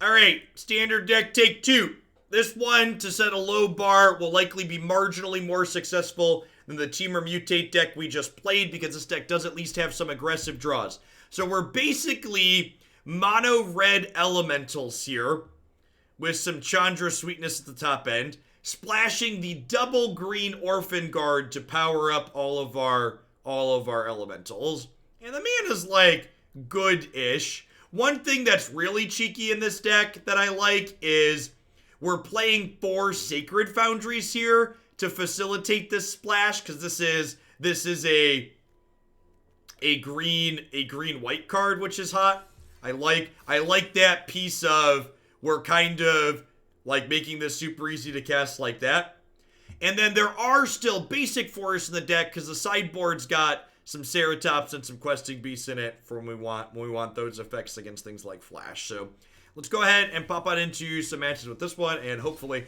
Alright, standard deck take 2. This one, to set a low bar, will likely be marginally more successful than the Teamer Mutate deck we just played, because this deck does at least have some aggressive draws. So we're basically mono red elementals here, with some Chandra sweetness at the top end, splashing the double green Orphanguard to power up all of our elementals. And the mana's like good-ish. One thing that's really cheeky in this deck that I like is we're playing 4 Sacred Foundries here to facilitate this splash, because this is a green white card, which is hot. I like that piece of, we're kind of like making this super easy to cast like that. And then there are still basic forests in the deck, because the sideboard's got some Ceratops and some Questing Beasts in it for when we want those effects against things like Flash. So let's go ahead and pop out into some matches with this one, and hopefully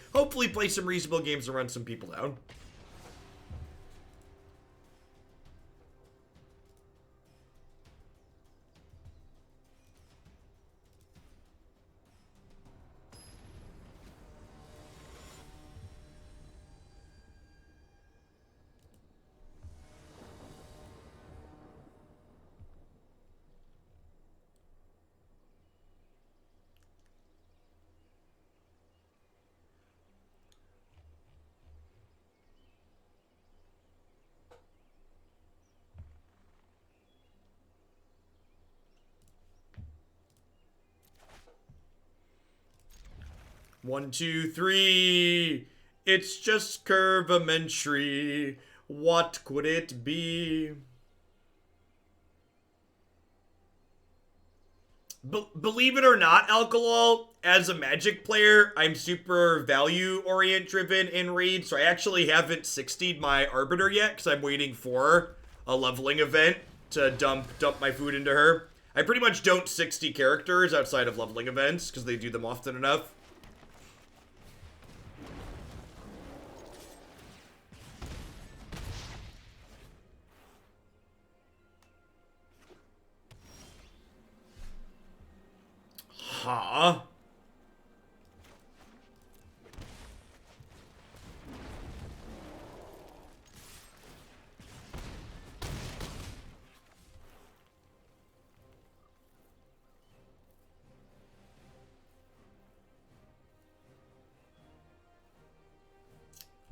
play some reasonable games and run some people down. One, two, three. It's just curvamentary. What could it be? Believe it or not, Alkalol, as a Magic player, I'm super value-orient driven in Raid, so I actually haven't 60'd my Arbiter yet, because I'm waiting for a leveling event to dump my food into her. I pretty much don't 60 characters outside of leveling events, because they do them often enough. Huh?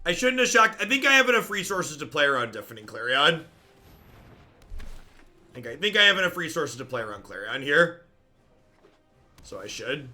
I shouldn't have shocked. I think I have enough resources to play around Deafening Clarion. I think I have enough resources to play around Clarion here. So I should.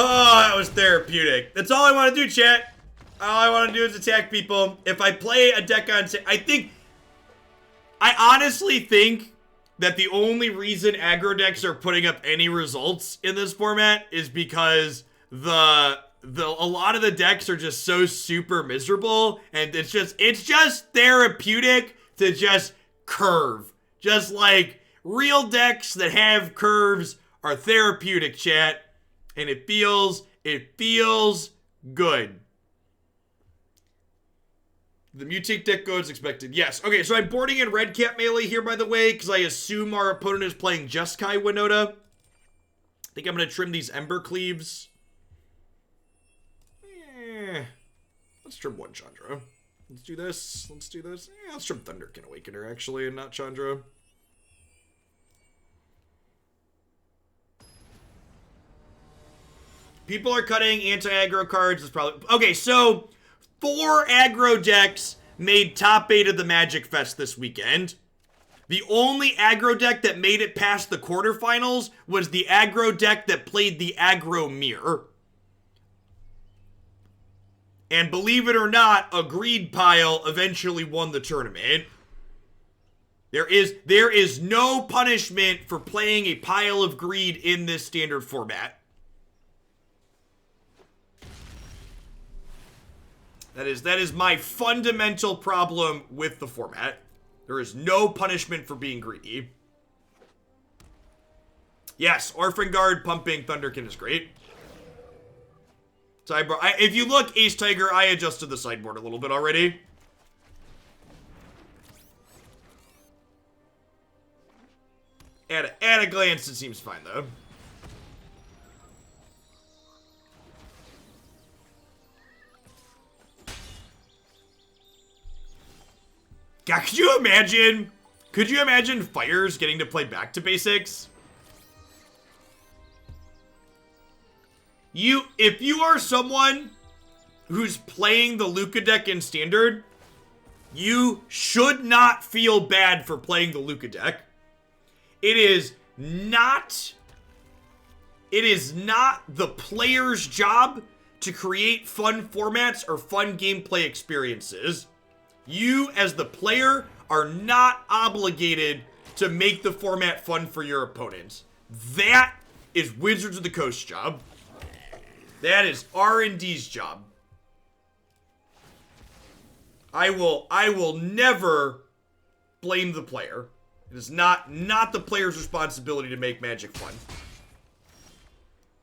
Oh, that was therapeutic. That's all I want to do, chat. All I want to do is attack people. If I play a deck on... I honestly think that the only reason aggro decks are putting up any results in this format is because a lot of the decks are just so super miserable, and it's just therapeutic to just curve. Just like real decks that have curves are therapeutic, chat. And it feels good. The Mutate deck goes as expected. Yes. Okay, so I'm boarding in Redcap Melee here, by the way, because I assume our opponent is playing Jeskai Winota. I think I'm going to trim these Embercleaves. Let's trim one Chandra. Let's do this. Let's trim Thunderkin Awakener, actually, and not Chandra. People are cutting anti-aggro cards. It's probably... Okay, so 4 aggro decks made top 8 of the Magic Fest this weekend. The only aggro deck that made it past the quarterfinals was the aggro deck that played the aggro mirror. And believe it or not, a greed pile eventually won the tournament. There is no punishment for playing a pile of greed in this standard format. That is my fundamental problem with the format. There is no punishment for being greedy. Yes, Orphanguard pumping Thunderkin is great. Sideboard. If you look, Ace Tiger, I adjusted the sideboard a little bit already. At a glance, it seems fine, though. God, could you imagine? Could you imagine Fires getting to play back to basics? If you are someone who's playing the Luca deck in Standard, you should not feel bad for playing the Luca deck. It is not the player's job to create fun formats or fun gameplay experiences. You, as the player, are not obligated to make the format fun for your opponents. That is Wizards of the Coast's job. That is R&D's job. I will never blame the player. It is not the player's responsibility to make Magic fun.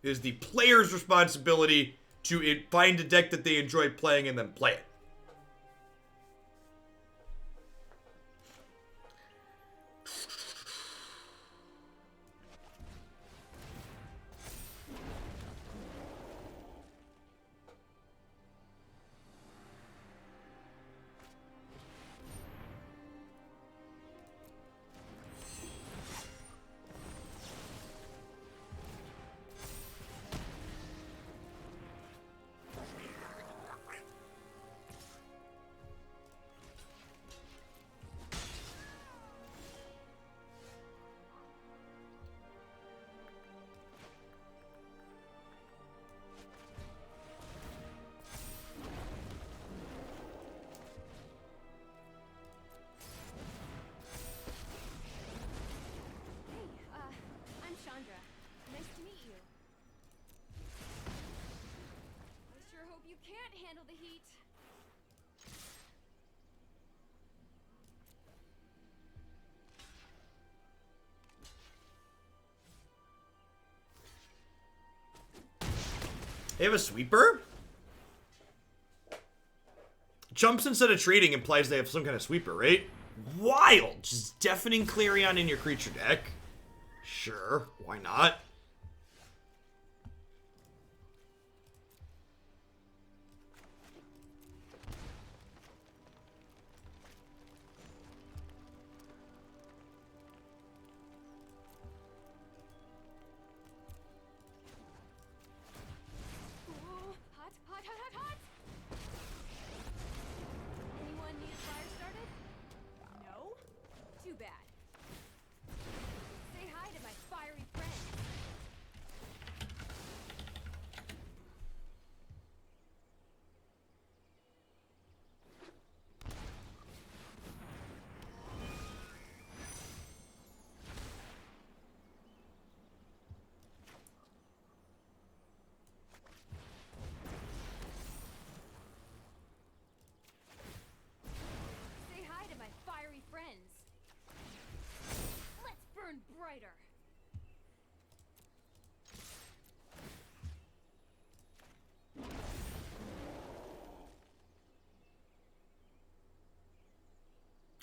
It is the player's responsibility to find a deck that they enjoy playing and then play it. Chandra. Nice to meet you. I sure hope you can't handle the heat. They have a sweeper? Jumps instead of trading implies they have some kind of sweeper, right? Wild! Just deafening Clarion in your creature deck. Sure, why not? Brighter.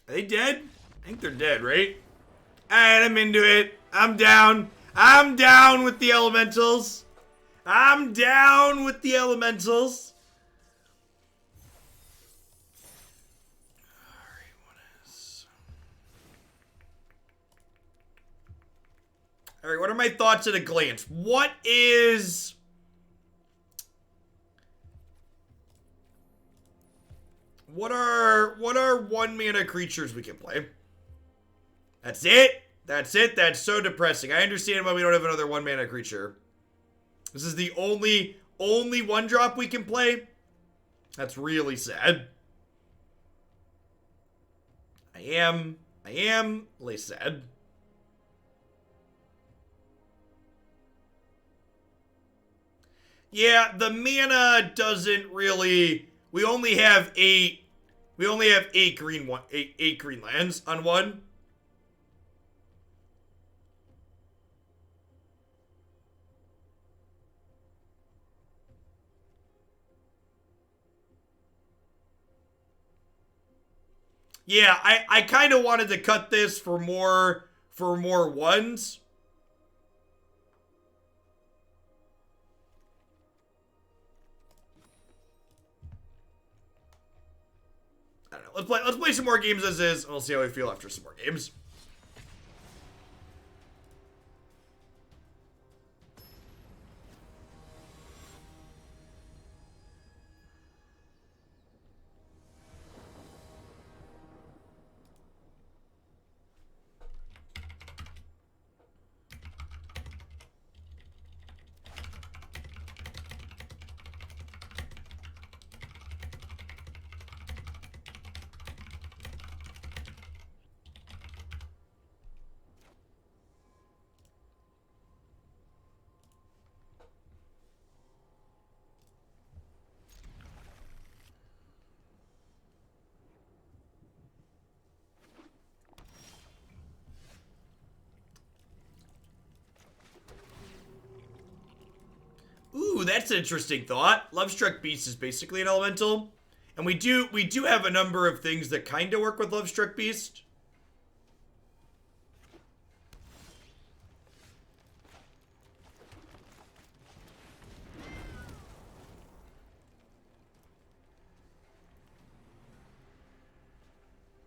Are they dead? I think they're dead, right? Alright, I'm into it. I'm down. I'm down with the elementals. I'm down with the elementals. Alright, what are my thoughts at a glance? What are 1 mana creatures we can play? That's it? That's it? That's so depressing. I understand why we don't have another 1 mana creature. This is the only 1-drop we can play? That's really sad. I am I am less sad. Yeah, the mana doesn't really... We only have 8... We only have 8 green lands on one. Yeah, I kind of wanted to cut this for more ones. I don't know. Let's play some more games as is, and we'll see how we feel after some more games. Ooh, that's an interesting thought. Lovestruck Beast is basically an elemental. And we do have a number of things that kind of work with Lovestruck Beast.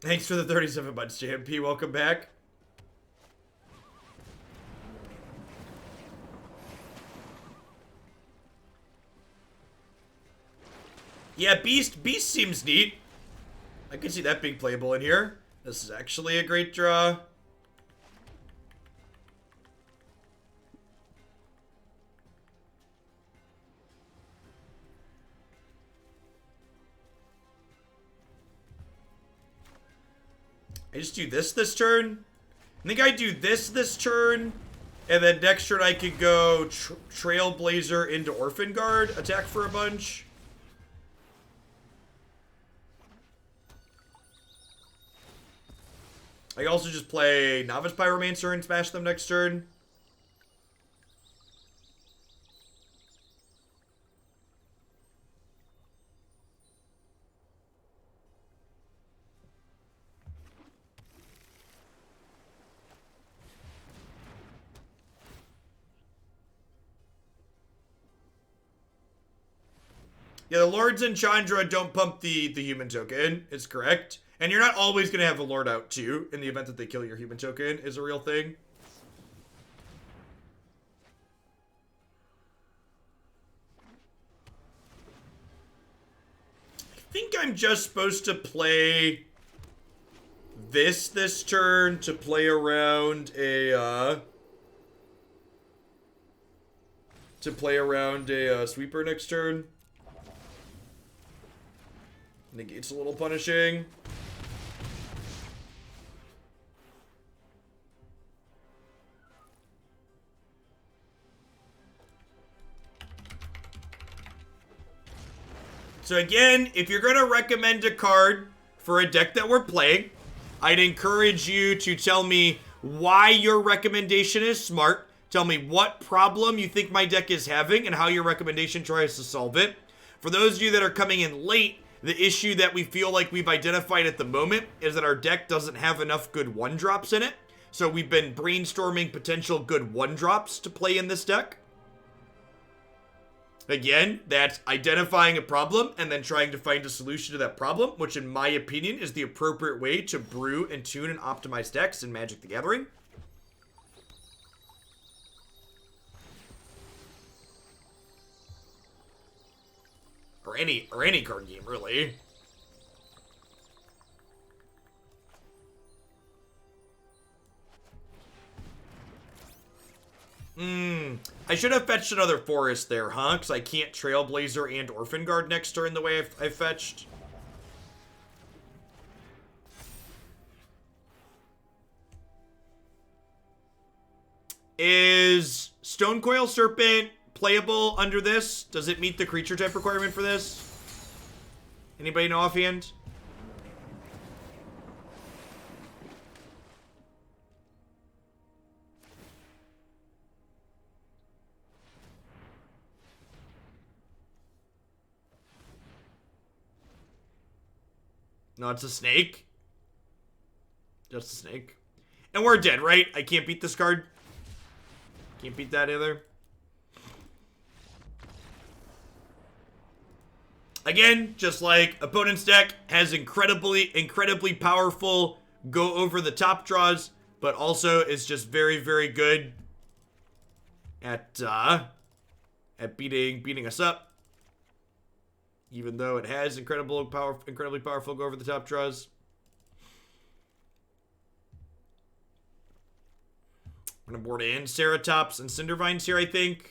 Thanks for the 37 months, JMP. Welcome back. Yeah, Beast seems neat. I can see that being playable in here. This is actually a great draw. I just do this turn. I think I do this turn. And then next turn I could go Trailblazer into Orphanguard, attack for a bunch. I can also just play Novice Pyromancer and smash them next turn. Yeah, the Lords and Chandra don't pump the human token. It's correct. And you're not always going to have a Lord out, too, in the event that they kill your human token is a real thing. I think I'm just supposed to play this turn to play around a, sweeper next turn. Negate's a little punishing. So again, if you're going to recommend a card for a deck that we're playing, I'd encourage you to tell me why your recommendation is smart. Tell me what problem you think my deck is having and how your recommendation tries to solve it. For those of you that are coming in late, the issue that we feel like we've identified at the moment is that our deck doesn't have enough good 1-drops in it. So we've been brainstorming potential good 1-drops to play in this deck. Again, that's identifying a problem and then trying to find a solution to that problem, which in my opinion is the appropriate way to brew and tune and optimize decks in Magic the Gathering. Or any card game, really. I should have fetched another forest there, huh? Because I can't Trailblazer and Orphanguard next turn the way I fetched. Is Stone Coil Serpent playable under this? Does it meet the creature type requirement for this? Anybody know offhand? No, it's a snake. Just a snake. And we're dead, right? I can't beat this card. Can't beat that either. Again, just like opponent's deck has incredibly powerful go over the top draws, but also is just very, very good at beating us up. Even though it has incredibly powerful go over the top draws. I'm gonna board in Ceratops and Cindervines here, I think.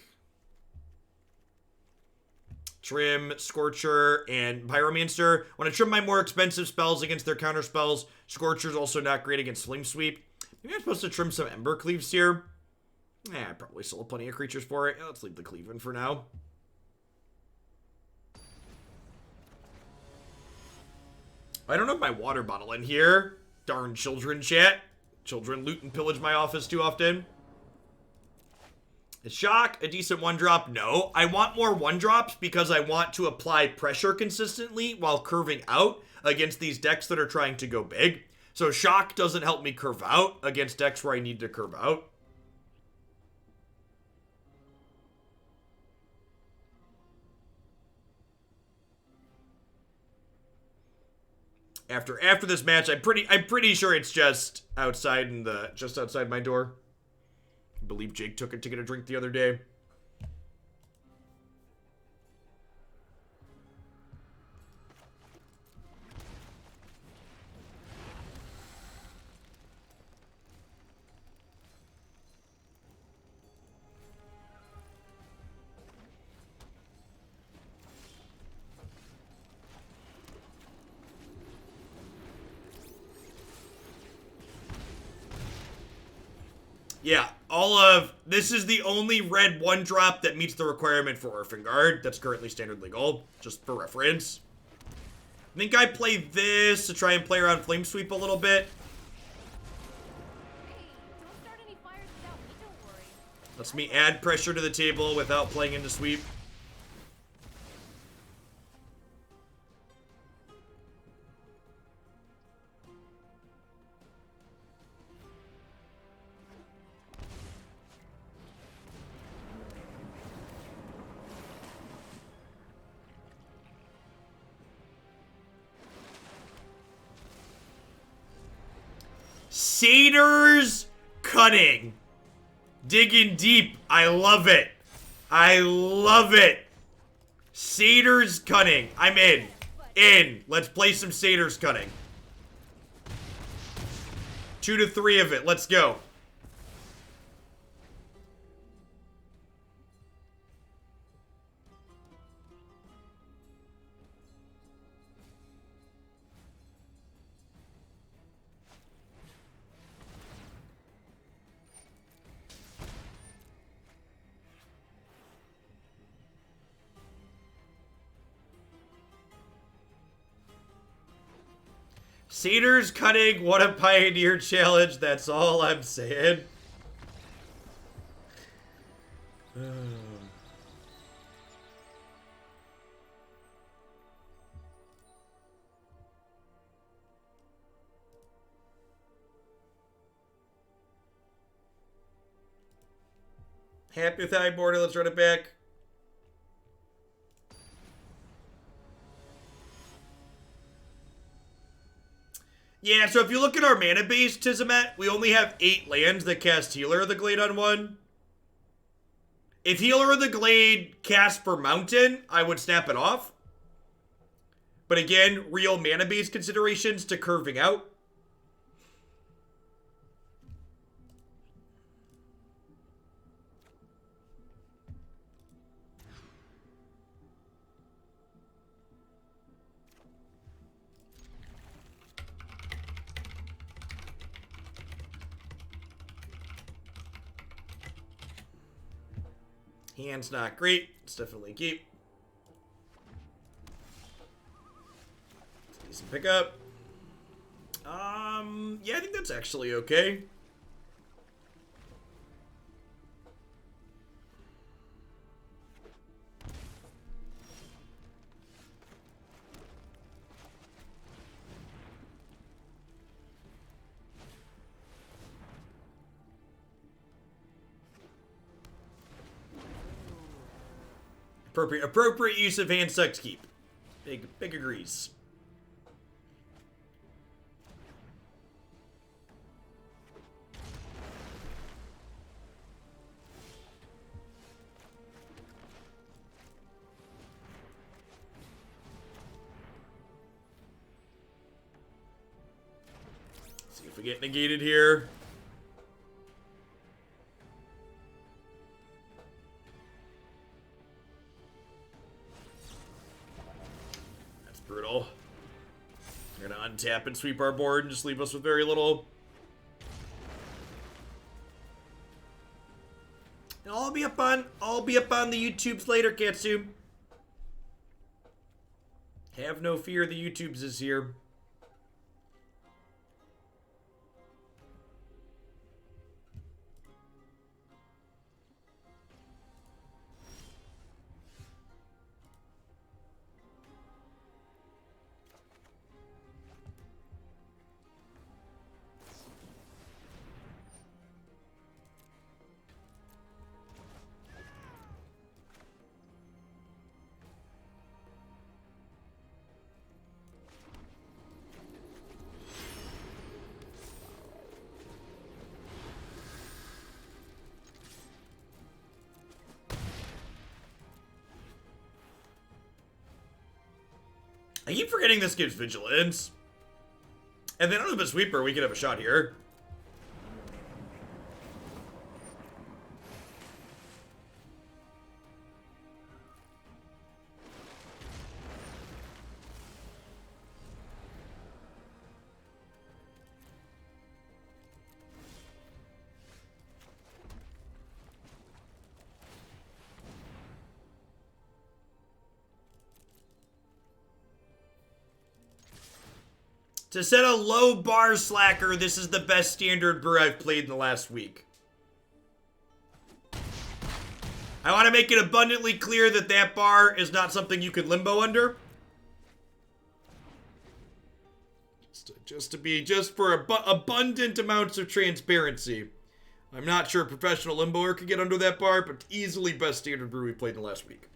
Trim, Scorcher, and Pyromancer. When I trim my more expensive spells against their counter spells, Scorcher's also not great against Flame Sweep. Maybe I'm supposed to trim some Embercleaves here. I probably still have plenty of creatures for it. Let's leave the Cleave in for now. I don't have my water bottle in here. Darn children, chat. Children loot and pillage my office too often. Is Shock a decent one-drop? No. I want more one-drops because I want to apply pressure consistently while curving out against these decks that are trying to go big. So Shock doesn't help me curve out against decks where I need to curve out. After this match, I'm pretty sure it's just outside just outside my door. I believe Jake took it to get a drink the other day. Yeah, this is the only red one drop that meets the requirement for Orphanguard. That's currently standard legal, just for reference. I think I play this to try and play around Flame Sweep a little bit. Hey, don't start any fires without me, don't worry. Lets me add pressure to the table without playing into sweep. Satyr's Cunning. Digging deep. I love it. I love it. Satyr's Cunning. I'm in. In. Let's play some Satyr's Cunning. 2 to 3 of it. Let's go. Satyr's Cunning, what a pioneer challenge. That's all I'm saying. Happy with how I boarded. Let's run it back. Yeah, so if you look at our mana base, Tizimat, we only have 8 lands that cast Healer of the Glade on one. If Healer of the Glade casts for Mountain, I would snap it off. But again, real mana base considerations to curving out. Hand's not great. It's definitely a keep. Decent pickup. Yeah, I think that's actually okay. Appropriate use of hand sucks keep. Big agrees. See if we get negated here. Brutal. We're gonna untap and sweep our board and just leave us with very little. And I'll be up on the YouTubes later, Katsu. Have no fear, the YouTubes is here. I keep forgetting this gives vigilance. And then under the sweeper, we could have a shot here. To set a low bar slacker, this is the best standard brew I've played in the last week. I want to make it abundantly clear that that bar is not something you could limbo under. Just for abundant amounts of transparency. I'm not sure a professional limboer could get under that bar, but easily best standard brew we played in the last week.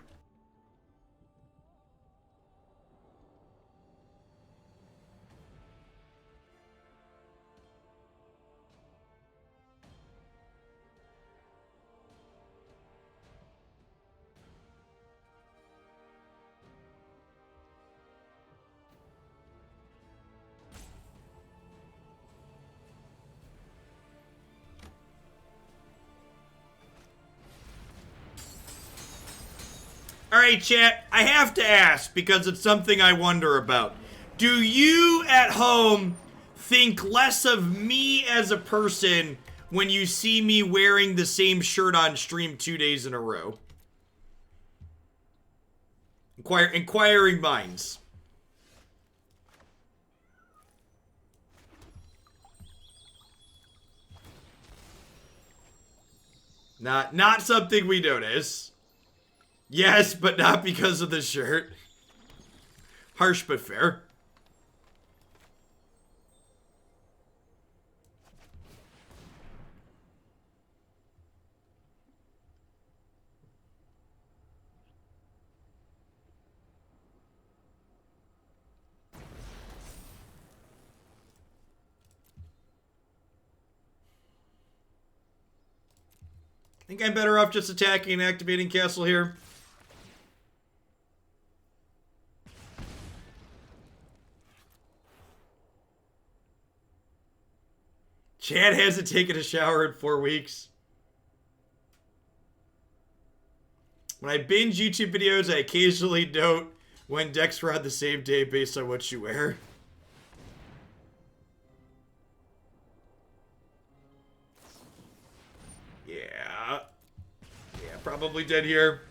Alright, chat, I have to ask because it's something I wonder about. Do you at home think less of me as a person when you see me wearing the same shirt on stream 2 days in a row? Inquiring minds. Not something we notice. Yes, but not because of the shirt. Harsh but fair. I think I'm better off just attacking and activating Castle here. Chad hasn't taken a shower in 4 weeks. When I binge YouTube videos, I occasionally note when decks were on the same day based on what you wear. Yeah. Yeah, Probably dead here.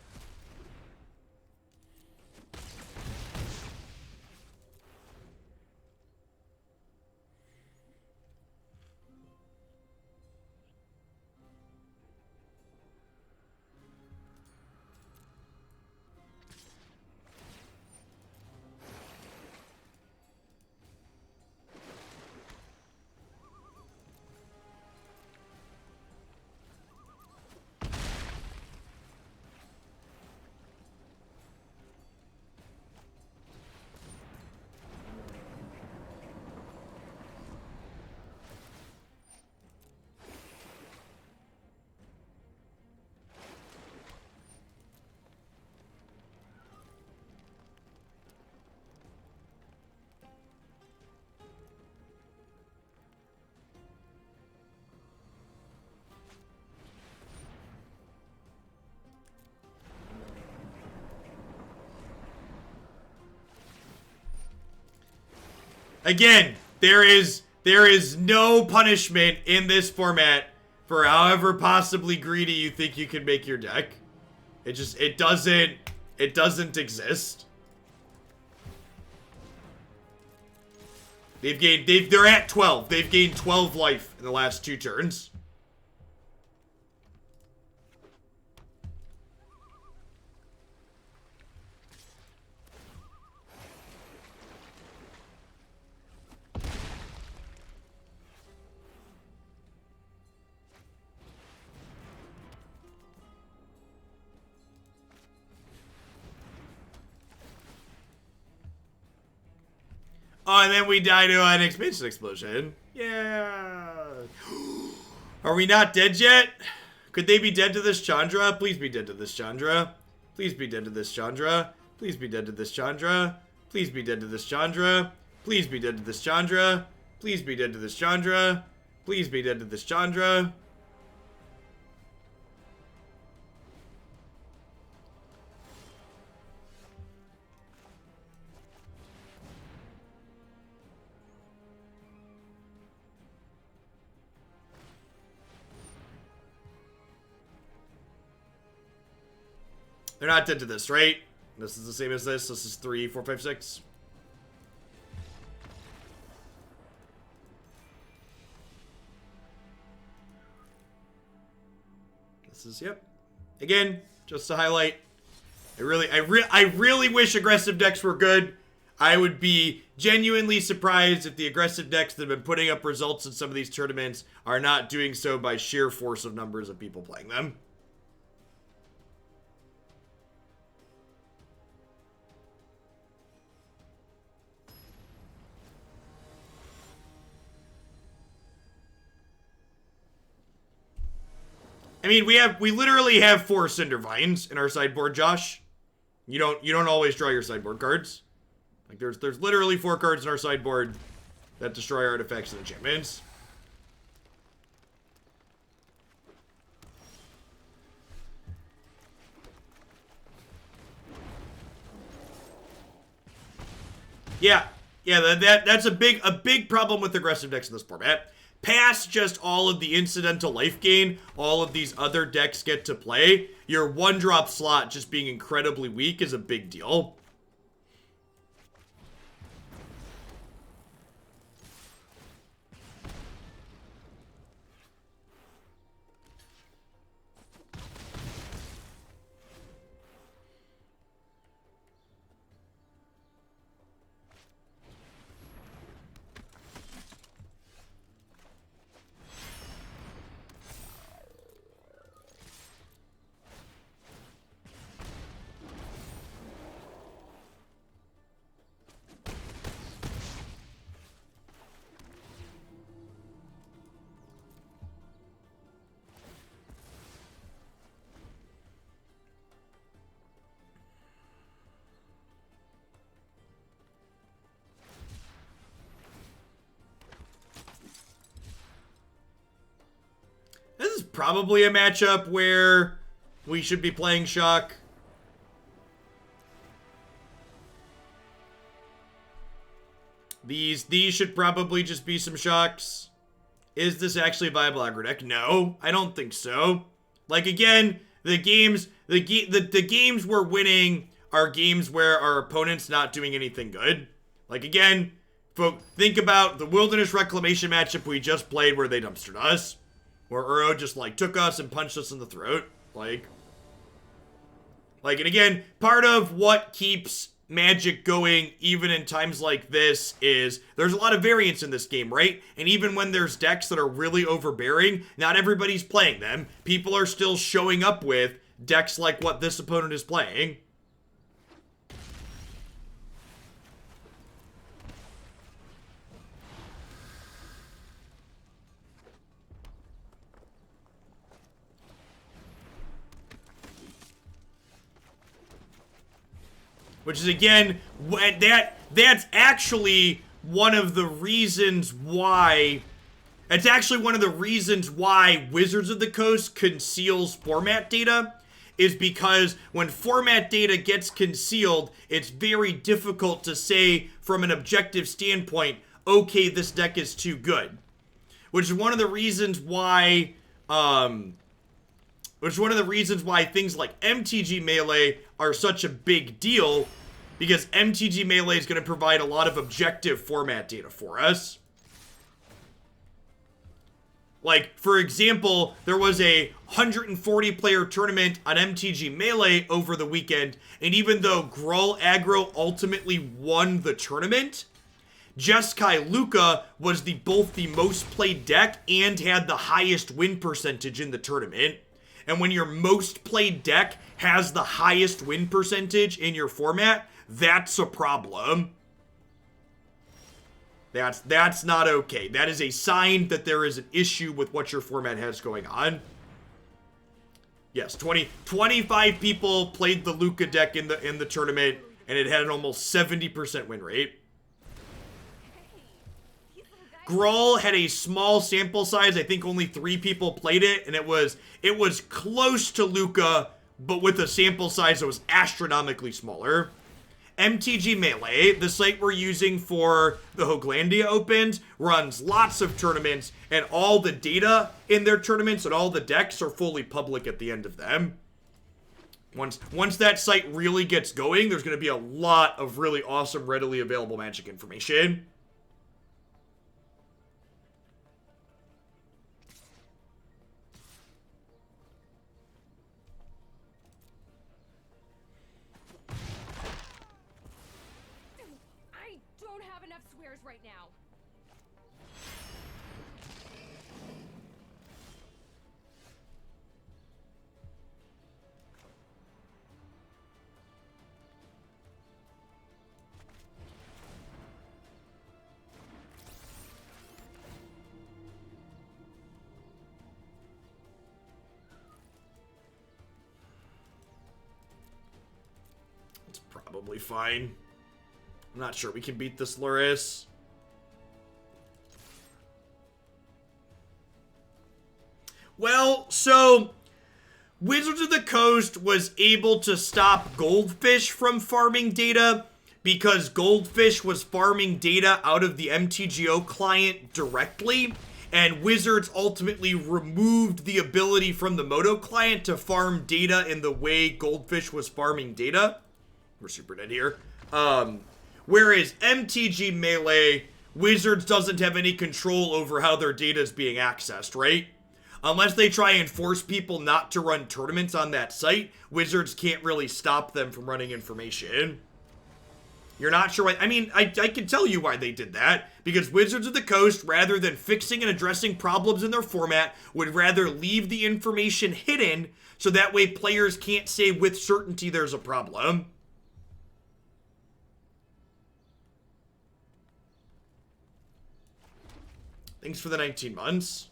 Again, there is no punishment in this format for however possibly greedy you think you can make your deck. It doesn't exist. They're at 12. They've gained 12 life in the last 2 turns. Oh, and then we die to an expansion explosion. Yeah. Are we not dead yet? Could they be dead to this Chandra? Please be dead to this Chandra. Please be dead to this Chandra. Please be dead to this Chandra. Please be dead to this Chandra. Please be dead to this Chandra. Please be dead to this Chandra. Please be dead to this Chandra. They're not dead to this, right? This is the same as this. This is 3, 4, 5, 6. This is, yep. Again, just to highlight. I really wish aggressive decks were good. I would be genuinely surprised if the aggressive decks that have been putting up results in some of these tournaments are not doing so by sheer force of numbers of people playing them. I mean, we literally have 4 Cindervines in our sideboard, Josh. You don't always draw your sideboard cards. Like there's literally 4 cards in our sideboard that destroy artifacts and enchantments. Yeah, that's a big problem with aggressive decks in this format. Past just all of the incidental life gain, all of these other decks get to play, your 1-drop slot just being incredibly weak is a big deal. This is probably a matchup where we should be playing Shock. These should probably just be some Shocks. Is this actually a viable aggro deck? No, I don't think so. Like, again, the games we're winning are games where our opponent's not doing anything good. Like, again, think about the Wilderness Reclamation matchup we just played where they dumpstered us. Where Uro just, like, took us and punched us in the throat. Like, and again, part of what keeps Magic going, even in times like this, is there's a lot of variance in this game, right? And even when there's decks that are really overbearing, not everybody's playing them. People are still showing up with decks like what this opponent is playing. Which is, again, that's actually one of the reasons why... It's actually one of the reasons why Wizards of the Coast conceals format data, is because when format data gets concealed, it's very difficult to say from an objective standpoint, okay, this deck is too good. Which is one of the reasons why... which is one of the reasons why things like MTG Melee are such a big deal, because MTG Melee is going to provide a lot of objective format data for us. Like, for example, there was a 140-player tournament on MTG Melee over the weekend, and even though Gruul Aggro ultimately won the tournament, Jeskai Luka was both the most played deck and had the highest win percentage in the tournament. And when your most played deck has the highest win percentage in your format, that's a problem. That's not okay. That is a sign that there is an issue with what your format has going on. Yes, 25 people played the Luka deck in the tournament, and it had an almost 70% win rate. Gruul had a small sample size. I think only 3 people played it, and it was close to Luka, but with a sample size that was astronomically smaller. MTG Melee, the site we're using for the Hoaglandia Opens, runs lots of tournaments, and all the data in their tournaments and all the decks are fully public at the end of them. Once that site really gets going, there's going to be a lot of really awesome, readily available Magic information. Right now. It's probably fine. I'm not sure we can beat this Luris. Well, so Wizards of the Coast was able to stop Goldfish from farming data because Goldfish was farming data out of the MTGO client directly, and Wizards ultimately removed the ability from the Moto client to farm data in the way Goldfish was farming data. We're super dead here. Whereas MTG Melee, Wizards doesn't have any control over how their data is being accessed, right? Unless they try and force people not to run tournaments on that site, Wizards can't really stop them from running information. You're not sure why. I mean, I can tell you why they did that. Because Wizards of the Coast, rather than fixing and addressing problems in their format, would rather leave the information hidden so that way players can't say with certainty there's a problem. Thanks for the 19 months.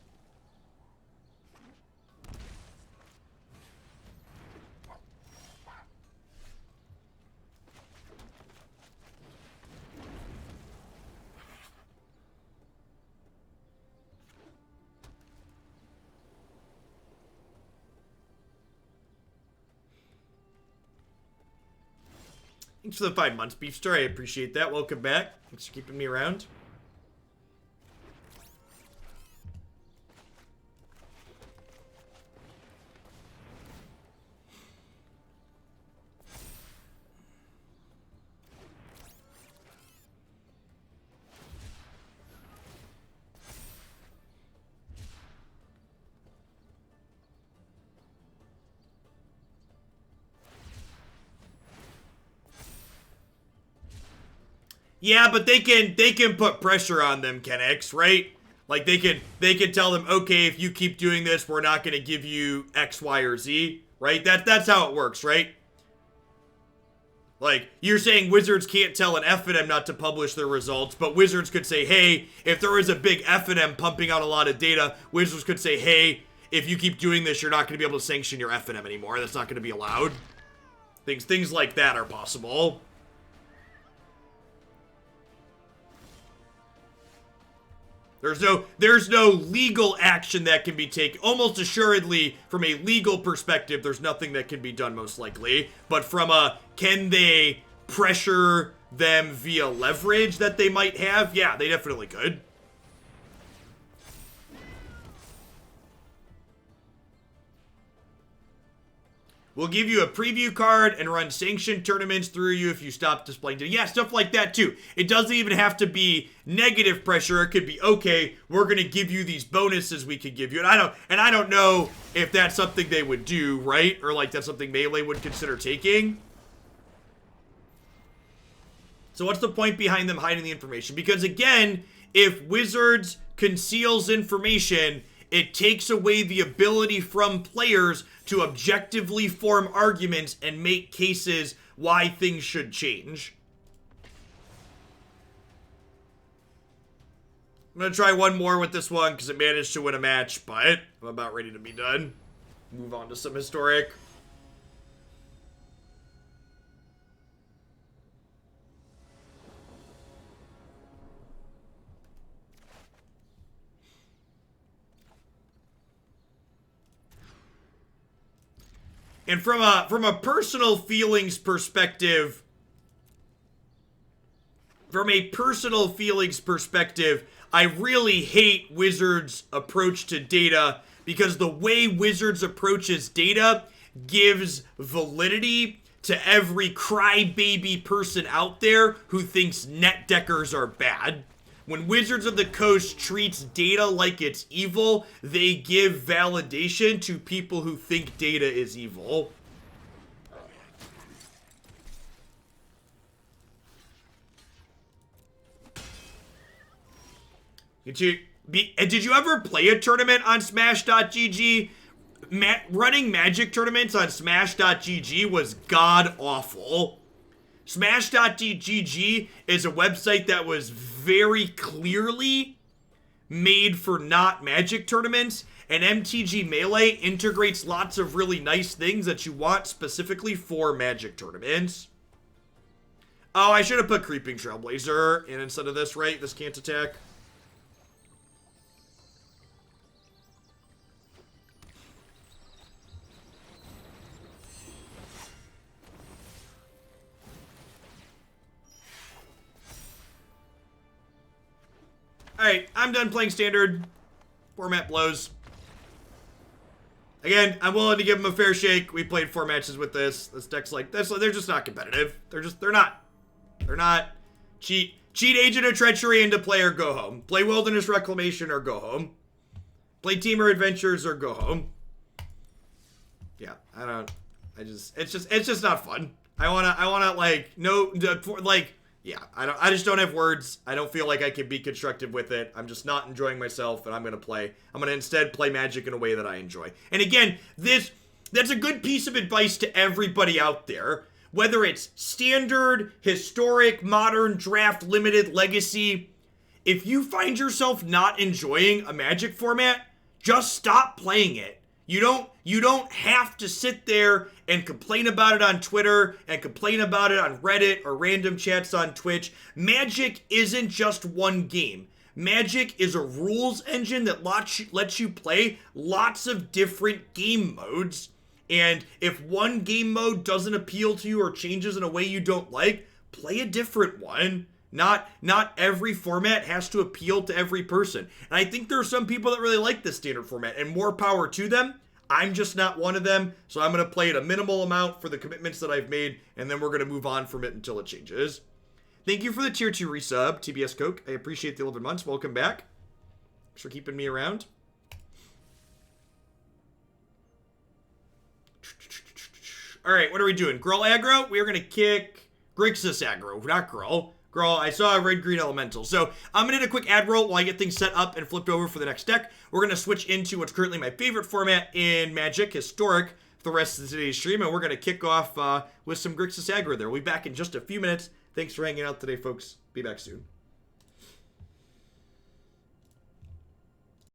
Thanks for the 5 months, Beefstar. I appreciate that. Welcome back. Thanks for keeping me around. Yeah, but they can put pressure on them, Kenix, right? Like they can tell them, okay, if you keep doing this, we're not gonna give you X, Y, or Z, right? That's how it works, right? Like, you're saying Wizards can't tell an F&M not to publish their results, but Wizards could say, hey, if there is a big F&M pumping out a lot of data, Wizards could say, hey, if you keep doing this, you're not going to be able to sanction your F&M anymore. That's not going to be allowed. Things like that are possible. There's no legal action that can be taken. Almost assuredly, from a legal perspective, there's nothing that can be done, most likely. But from a, can they pressure them via leverage that they might have? Yeah, they definitely could. We'll give you a preview card and run sanctioned tournaments through you if you stop displaying data. Yeah, stuff like that too. It doesn't even have to be negative pressure. It could be, okay, we're gonna give you these bonuses we could give you. And I don't know if that's something they would do, right? Or like that's something Melee would consider taking. So what's the point behind them hiding the information? Because again, if Wizards conceals information, it takes away the ability from players to objectively form arguments and make cases why things should change. I'm going to try one more with this one because it managed to win a match, but I'm about ready to be done. Move on to some historic. And from a personal feelings perspective, I really hate Wizards' approach to data because the way Wizards approaches data gives validity to every crybaby person out there who thinks net deckers are bad. When Wizards of the Coast treats data like it's evil, they give validation to people who think data is evil. Did you ever play a tournament on Smash.gg? Running Magic tournaments on Smash.gg was god-awful. Smash.gg is a website that was very clearly made for not Magic tournaments, and MTG Melee integrates lots of really nice things that you want specifically for Magic tournaments. Oh, I should have put Creeping Trailblazer in instead of this, right? This can't attack. Alright, I'm done playing Standard. Format blows. Again, I'm willing to give them a fair shake. We played 4 matches with this. This deck's like this. They're just not competitive. They're not. They're not. Cheat Agent of Treachery into play or go home. Play Wilderness Reclamation or go home. Play Teamer Adventures or go home. Yeah, it's just not fun. I wanna like, no, like, yeah, I just don't have words. I don't feel like I can be constructive with it. I'm just not enjoying myself, and I'm gonna instead play Magic in a way that I enjoy. And again, that's a good piece of advice to everybody out there. Whether it's Standard, Historic, Modern, Draft, Limited, Legacy, if you find yourself not enjoying a Magic format, just stop playing it. You don't have to sit there and complain about it on Twitter and complain about it on Reddit or random chats on Twitch. Magic isn't just one game. Magic is a rules engine that lets you play lots of different game modes. And if one game mode doesn't appeal to you or changes in a way you don't like, play a different one. Not every format has to appeal to every person. And I think there are some people that really like this Standard format, and more power to them. I'm just not one of them, so I'm going to play it a minimal amount for the commitments that I've made, and then we're going to move on from it until it changes. Thank you for the Tier 2 resub, TBS Coke. I appreciate the 11 months. Welcome back. Thanks for keeping me around. Alright, what are we doing? Gruul aggro? We are going to kick Grixis aggro, not Gruul. Grawl, I saw a red-green elemental. So I'm going to hit a quick ad roll while I get things set up and flipped over for the next deck. We're going to switch into what's currently my favorite format in Magic, Historic, for the rest of today's stream. And we're going to kick off with some Grixis aggro there. We'll be back in just a few minutes. Thanks for hanging out today, folks. Be back soon.